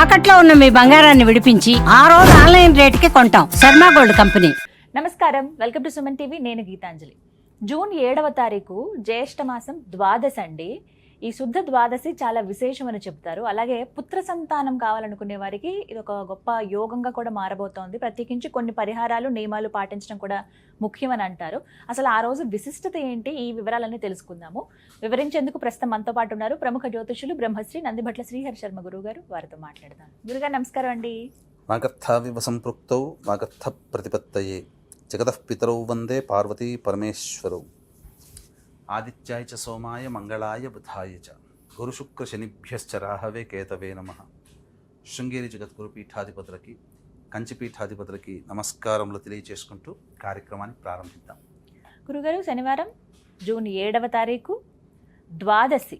తాకట్లో ఉన్న మీ బంగారాన్ని విడిపించి ఆ రోజు ఆన్లైన్ రేటుకి కొంటాం. Sharma gold company. నమస్కారం, వెల్కమ్ టు సుమన్ టీవీ. నేను గీతాంజలి. జూన్ 7వ తారీఖు జ్యేష్ఠ మాసం ద్వాదశి అండి. ఈ శుద్ధ ద్వాదశి చాలా విశేషమని చెప్తారు. అలాగే పుత్ర సంతానం కావాలనుకునే వారికి ఇది ఒక గొప్ప యోగంగా కూడా మారబోతోంది. ప్రత్యేకించి కొన్ని పరిహారాలు నియమాలు పాటించడం కూడా ముఖ్యమని అంటారు. అసలు ఆ రోజు విశిష్టత ఏంటి, ఈ వివరాలన్నీ తెలుసుకుందాము. వివరించేందుకు ప్రస్తుతం మనతో పాటు ఉన్నారు ప్రముఖ జ్యోతిషులు బ్రహ్మశ్రీ నందిభట్ల శ్రీహరి శర్మ గురువు గారు. వారితో మాట్లాడదాం. గురుగారు నమస్కారం అండి. వాగర్థావివ సంపృక్తౌ వాగర్థ ప్రతిపత్తయే జగతః పితరౌ వందే పార్వతీ పరమేశ్వరౌ. ఆదిత్యాయ చ సోమాయ మంగళాయ బుధాయ చ గురుశుక్ర శనిభ్యశ్చ రాహవే కేతవే నమః. శృంగేరి జగద్గురు పీఠాధిపతులకి, కంచి పీఠాధిపతులకి నమస్కారములు తెలియచేసుకుంటూ కార్యక్రమాన్ని ప్రారంభిద్దాం. గురుగారు, శనివారం జూన్ 7వ తారీఖు ద్వాదశి.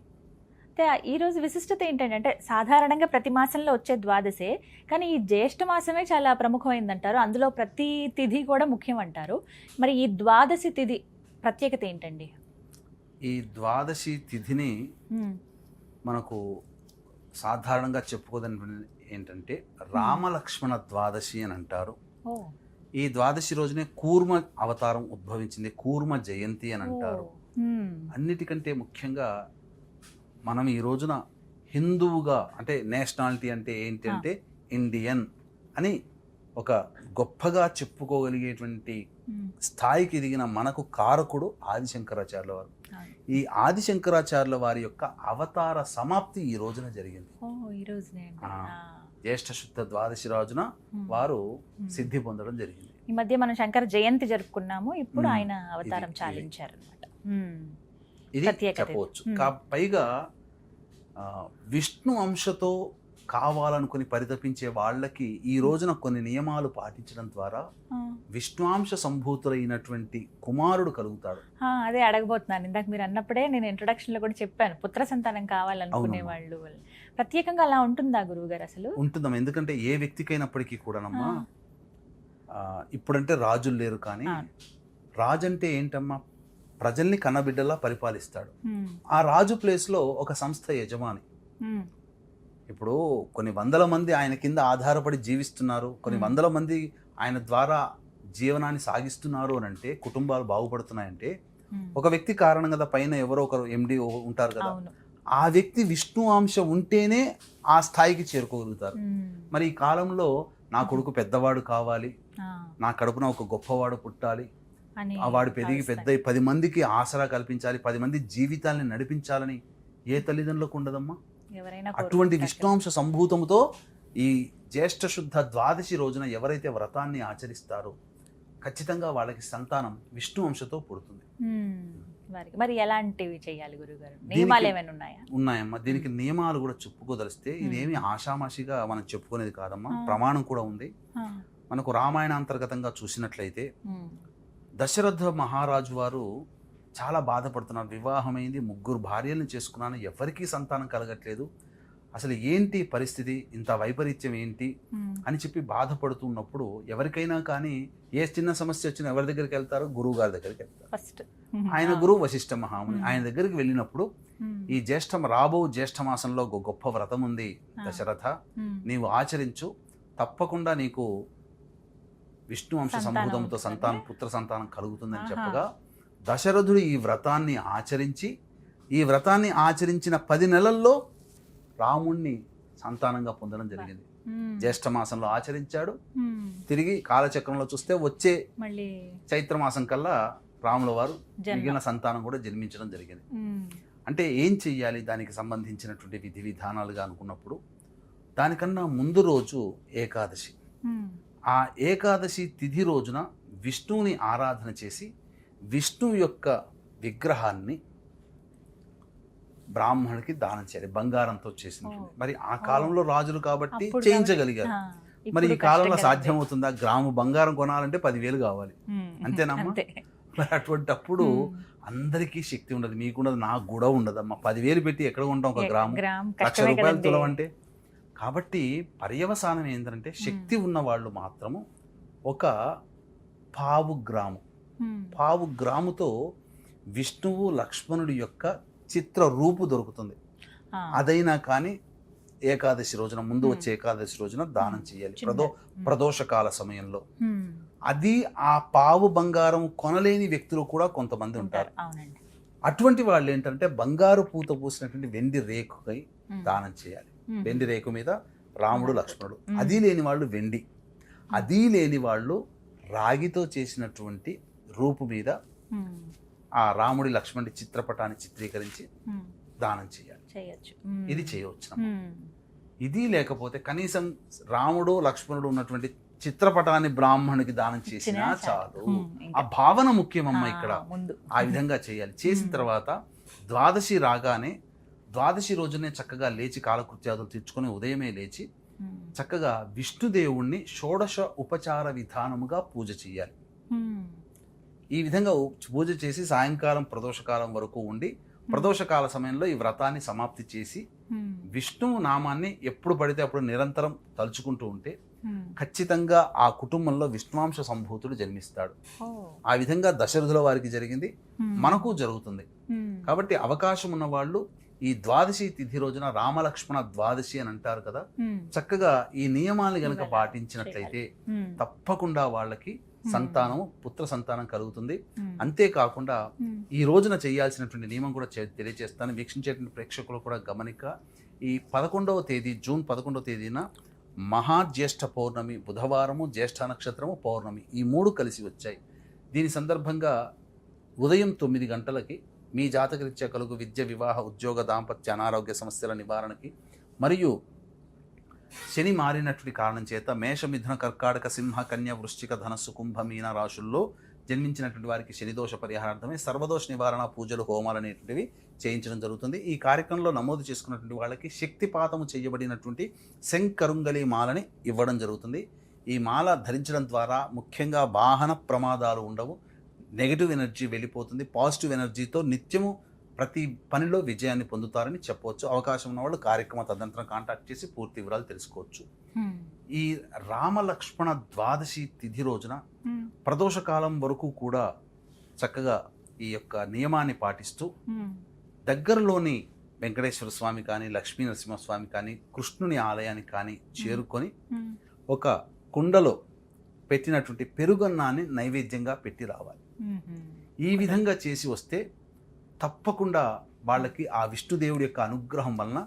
అయితే ఈరోజు విశిష్టత ఏంటంటే సాధారణంగా ప్రతి మాసంలో వచ్చే ద్వాదశే, కానీ ఈ జ్యేష్ఠ మాసమే చాలా ప్రముఖమైందంటారు. అందులో ప్రతి తిథి కూడా ముఖ్యం అంటారు. మరి ఈ ద్వాదశి తిథి ప్రత్యేకత ఏంటండి? ఈ ద్వాదశి తిథిని మనకు సాధారణంగా చెప్పుకోదని ఏంటంటే రామలక్ష్మణ ద్వాదశి అని అంటారు. ఈ ద్వాదశి రోజునే కూర్మ అవతారం ఉద్భవించింది, కూర్మ జయంతి అని అంటారు. అన్నిటికంటే ముఖ్యంగా మనం ఈ రోజున హిందువుగా, అంటే నేషనాలిటీ అంటే ఏంటంటే ఇండియన్ అని ఒక గొప్పగా చెప్పుకోగలిగేటువంటి స్థాయికి ఎదిగిన మనకు కారకుడు ఆదిశంకరాచార్యుల వారు. ఈ ఆదిశంకరాచార్యుల వారి యొక్క అవతార సమాప్తి ఈ రోజున జరిగింది. జ్యేష్ఠ శుద్ధ ద్వాదశి రోజున వారు సిద్ధి పొందడం జరిగింది. ఈ మధ్య మనం శంకర జయంతి జరుపుకున్నాము. ఇప్పుడు ఆయన అవతారం చాలించారు అన్నమాట. ఇది చెప్పవచ్చు. పైగా విష్ణు అంశతో కావాలనుకుని పరితపించే వాళ్ళకి ఈ రోజున కొన్ని నియమాలు పాటించడం ద్వారా విష్ణువాంశ సంభూతులైనటువంటి కుమారుడు కలుగుతాడు. అదే అడగబోతున్నాను. ఇందాక మీరు అన్నప్పుడే నేను ఇంట్రొడక్షన్ లో కూడా చెప్పాను, పుత్ర సంతానం కావాలనుకునే వాళ్ళు ప్రత్యేకంగా అలా ఉంటుందా గురువు గారు? అసలు ఉంటుందమ్మా. ఎందుకంటే ఏ వ్యక్తికైనప్పటికీ కూడానమ్మా, ఇప్పుడంటే రాజులు లేరు, కానీ రాజు అంటే ఏంటమ్మా, ప్రజల్ని కన్నబిడ్డలా పరిపాలిస్తాడు. ఆ రాజు ప్లేస్ లో ఒక సంస్థ యజమాని. ఇప్పుడు కొన్ని వందల మంది ఆయన కింద ఆధారపడి జీవిస్తున్నారు, కొన్ని వందల మంది ఆయన ద్వారా జీవనాన్ని సాగిస్తున్నారు అని అంటే, కుటుంబాలు బాగుపడుతున్నాయంటే ఒక వ్యక్తి కారణం కదా. పైన ఎవరో ఒకరు ఎండి ఉంటారు కదా, ఆ వ్యక్తి విష్ణు అంశ ఉంటేనే ఆ స్థాయికి చేరుకోగలుగుతారు. మరి ఈ కాలంలో నా కొడుకు పెద్దవాడు కావాలి, నా కడుపున ఒక గొప్పవాడు పుట్టాలి, వాడు పెరిగి పెద్ద 10 మందికి ఆసరా కల్పించాలి, 10 మంది జీవితాన్ని నడిపించాలని ఏ తల్లిదండ్రులకు ఉండదమ్మా? అటువంటి విష్ణుంశ సంభూతముతో ఈ జ్యేష్ఠ శుద్ధ ద్వాదశి రోజున ఎవరైతే వ్రతాన్ని ఆచరిస్తారో ఖచ్చితంగా వాళ్ళకి సంతానం విష్ణు అంశతో పుడుతుంది. మరి ఎలాంటివి చేయాలి గురుగారు? నియమాలు ఏమైనా ఉన్నాయా? ఉన్నాయమ్మా. దీనికి నియమాలు కూడా చెప్పుకోదలిస్తే ఇదేమి ఆషామాషిగా మనం చెప్పుకునేది కాదమ్మా, ప్రమాణం కూడా ఉంది. మనకు రామాయణ అంతర్గతంగా చూసినట్లయితే దశరథ మహారాజు వారు చాలా బాధపడుతున్నారు. వివాహమైంది, 3 భార్యలను చేసుకున్నాను, ఎవరికీ సంతానం కలగట్లేదు, అసలు ఏంటి పరిస్థితి, ఇంత వైపరీత్యం ఏంటి అని చెప్పి బాధపడుతున్నప్పుడు ఎవరికైనా కానీ ఏ చిన్న సమస్య వచ్చినా ఎవరి దగ్గరికి వెళ్తారు? గురువు గారి దగ్గరికి వెళ్తారు. ఆయన గురువు వశిష్ఠ మహాముని. ఆయన దగ్గరికి వెళ్ళినప్పుడు ఈ రాబో జ్యేష్ఠ మాసంలో గొప్ప వ్రతం ఉంది దశరథ, నీవు ఆచరించు, తప్పకుండా నీకు విష్ణు వంశ సంభూతంతో పుత్ర సంతానం కలుగుతుందని చెప్పగా దశరథుడు ఈ వ్రతాన్ని ఆచరించి, ఈ వ్రతాన్ని ఆచరించిన 10 నెలల్లో రాముణ్ణి సంతానంగా పొందడం జరిగింది. జ్యేష్ఠ మాసంలో ఆచరించాడు. తిరిగి కాలచక్రంలో చూస్తే వచ్చే చైత్రమాసం కల్లా రాముల వారు మిగిలిన సంతానం కూడా జన్మించడం జరిగింది. అంటే ఏం చెయ్యాలి, దానికి సంబంధించినటువంటి విధి విధానాలుగా అనుకున్నప్పుడు దానికన్నా ముందు రోజు ఏకాదశి. ఆ ఏకాదశి తిథి రోజున విష్ణువుని ఆరాధన చేసి విష్ణువు యొక్క విగ్రహాన్ని బ్రాహ్మణుడికి దానం చేయాలి, బంగారంతో చేసింది. మరి ఆ కాలంలో రాజులు కాబట్టి చేయించగలిగారు. మరి ఈ కాలంలో సాధ్యమవుతుందా? గ్రాము బంగారం కొనాలంటే 10,000 కావాలి, అంతేనమ్మా? మరి అటువంటిప్పుడు అందరికీ శక్తి ఉండదు, మీకున్నది, నాకు కూడా ఉండదమ్మా. 10,000 పెట్టి ఎక్కడ కొంటాం ఒక గ్రాము? 1,00,000 రూపాయలు తులవంటే. కాబట్టి పర్యవసానం ఏంటంటే, శక్తి ఉన్న వాళ్ళు మాత్రము ఒక పావు గ్రాముతో విష్ణువు లక్ష్మణుడి యొక్క చిత్ర రూపు దొరుకుతుంది. అదైనా కానీ ఏకాదశి రోజున, ముందు వచ్చే ఏకాదశి రోజున దానం చేయాలి, ప్రదోషకాల సమయంలో. అది ఆ పావు బంగారం కొనలేని వ్యక్తులు కూడా కొంతమంది ఉంటారు. అవునండి. అటువంటి వాళ్ళు ఏంటంటే బంగారు పూత పూసినటువంటి వెండి రేకుకై దానం చేయాలి. వెండి రేకు మీద రాముడు లక్ష్మణుడు. అది లేని వాళ్ళు వెండి, అది లేని వాళ్ళు రాగితో చేసినటువంటి రూపు మీద ఆ రాముడి లక్ష్మణుడి చిత్రపటాన్ని చిత్రీకరించి దానం చేయాలి. ఇది చేయవచ్చు. ఇది లేకపోతే కనీసం రాముడు లక్ష్మణుడు ఉన్నటువంటి చిత్రపటాన్ని బ్రాహ్మణుడికి దానం చేసినా చాలు. ఆ భావన ముఖ్యమమ్మ ఇక్కడ. ఆ విధంగా చేయాలి. చేసిన తర్వాత ద్వాదశి రాగానే, ద్వాదశి రోజునే చక్కగా లేచి కాలకృత్యాదులు తీర్చుకొని ఉదయమే లేచి చక్కగా విష్ణుదేవుణ్ణి షోడశ ఉపచార విధానముగా పూజ చేయాలి. ఈ విధంగా పూజ చేసి సాయంకాలం ప్రదోషకాలం వరకు ఉండి, ప్రదోషకాల సమయంలో ఈ వ్రతాన్ని సమాప్తి చేసి విష్ణువు నామాన్ని ఎప్పుడు పడితే అప్పుడు నిరంతరం తలుచుకుంటూ ఉంటే ఖచ్చితంగా ఆ కుటుంబంలో విష్ణువాంశ సంభూతుడు జన్మిస్తాడు. ఆ విధంగా దశరథుల వారికి జరిగింది, మనకు జరుగుతుంది. కాబట్టి అవకాశం ఉన్న వాళ్ళు ఈ ద్వాదశి తిథి రోజున రామలక్ష్మణ ద్వాదశి అని అంటారు కదా, చక్కగా ఈ నియమాలను గనక పాటించినట్లయితే తప్పకుండా వాళ్ళకి సంతానం, పుత్ర సంతానం కలుగుతుంది. అంతేకాకుండా ఈ రోజున చేయాల్సినటువంటి నియమం కూడా తెలియజేస్తాను. వీక్షించేటువంటి ప్రేక్షకులు కూడా గమనిక. ఈ 11వ తేదీ, జూన్ 11వ తేదీన మహాజ్యేష్ఠ పౌర్ణమి, బుధవారము, జ్యేష్ఠ నక్షత్రము, పౌర్ణమి, ఈ 3 కలిసి వచ్చాయి. దీని సందర్భంగా ఉదయం 9 గంటలకి మీ జాతకరీత్యా కలుగు విద్య, వివాహ, ఉద్యోగ, దాంపత్య, అనారోగ్య సమస్యల నివారణకి, మరియు శని మారినటువంటి కారణం చేత మేష, మిథున, కర్కాటక, సింహ, కన్య, వృశ్చిక, ధనస్సు, కుంభ, మీన రాశుల్లో జన్మించినటువంటి వారికి శనిదోష పరిహారార్థమే సర్వదోష నివారణ పూజలు, హోమాలు అనేటువంటివి చేయించడం జరుగుతుంది. ఈ కార్యక్రమంలో నమోదు చేసుకున్నటువంటి వాళ్ళకి శక్తిపాతము చేయబడినటువంటి శంకరుంగలి మాలని ఇవ్వడం జరుగుతుంది. ఈ మాల ధరించడం ద్వారా ముఖ్యంగా వాహన ప్రమాదాలు ఉండవు, నెగిటివ్ ఎనర్జీ వెళ్ళిపోతుంది, పాజిటివ్ ఎనర్జీతో నిత్యము ప్రతి పనిలో విజయాన్ని పొందుతారని చెప్పవచ్చు. అవకాశం ఉన్న వాళ్ళు కార్యక్రమ తదనంతరం కాంటాక్ట్ చేసి పూర్తి వివరాలు తెలుసుకోవచ్చు. ఈ రామలక్ష్మణ ద్వాదశి తిథి రోజున ప్రదోషకాలం వరకు కూడా చక్కగా ఈ యొక్క నియమాన్ని పాటిస్తూ దగ్గరలోని వెంకటేశ్వర స్వామి కానీ, లక్ష్మీ నరసింహస్వామి కానీ, కృష్ణుని ఆలయానికి కానీ చేరుకొని ఒక కుండలో పెట్టినటువంటి పెరుగన్నాన్ని నైవేద్యంగా పెట్టి రావాలి. ఈ విధంగా చేసి వస్తే తప్పకుండా వాళ్ళకి ఆ విష్ణుదేవుడి యొక్క అనుగ్రహం వలన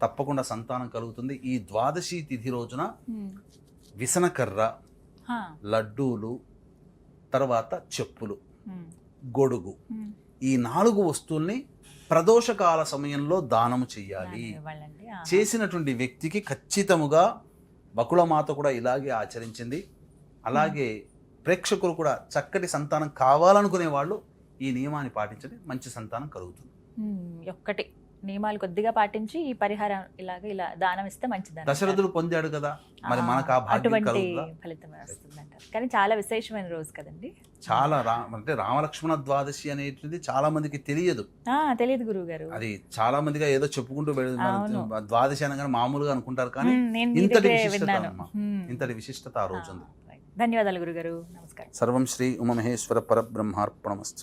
తప్పకుండా సంతానం కలుగుతుంది. ఈ ద్వాదశి తిథి రోజున విసనకర్ర, లడ్డూలు, తర్వాత చెప్పులు, గొడుగు, ఈ 4 వస్తువుల్ని ప్రదోషకాల సమయంలో దానము చెయ్యాలి. చేసినటువంటి వ్యక్తికి ఖచ్చితముగా బకుళమాత కూడా ఇలాగే ఆచరించింది. అలాగే ప్రేక్షకులు కూడా చక్కటి సంతానం కావాలనుకునే వాళ్ళు ఈ నియమాన్ని పాటించండి, మంచి సంతానం కలుగుతుంది. ఒక్కటి నియమాలు కొద్దిగా పాటించి ఈ పరిహారం ఇలా దానం ఇస్తే మంచిది. దశరథుడు పొందాడు కదా, మరి మనకు ఆ భాగ్యం కలుగుతుందా? ఫలితం వస్తుందంటారు. కానీ చాలా విశేషమైన రోజు కదండి. చాలా అంటే రామలక్ష్మణ ద్వాదశి అనేటువంటిది చాలా మందికి తెలియదు గురువు గారు. అది చాలా మందిగా ఏదో చెప్పుకుంటూ ద్వాదశి అనగానే మామూలుగా అనుకుంటారు, కానీ ఇంతటి విశిష్టత ఆ రోజు ఉంది. ధన్యవాదాలు గురుగారు. నమస్కారం. సర్వం శ్రీ ఉమామహేశ్వర పరబ్రహ్మార్పణమస్తు.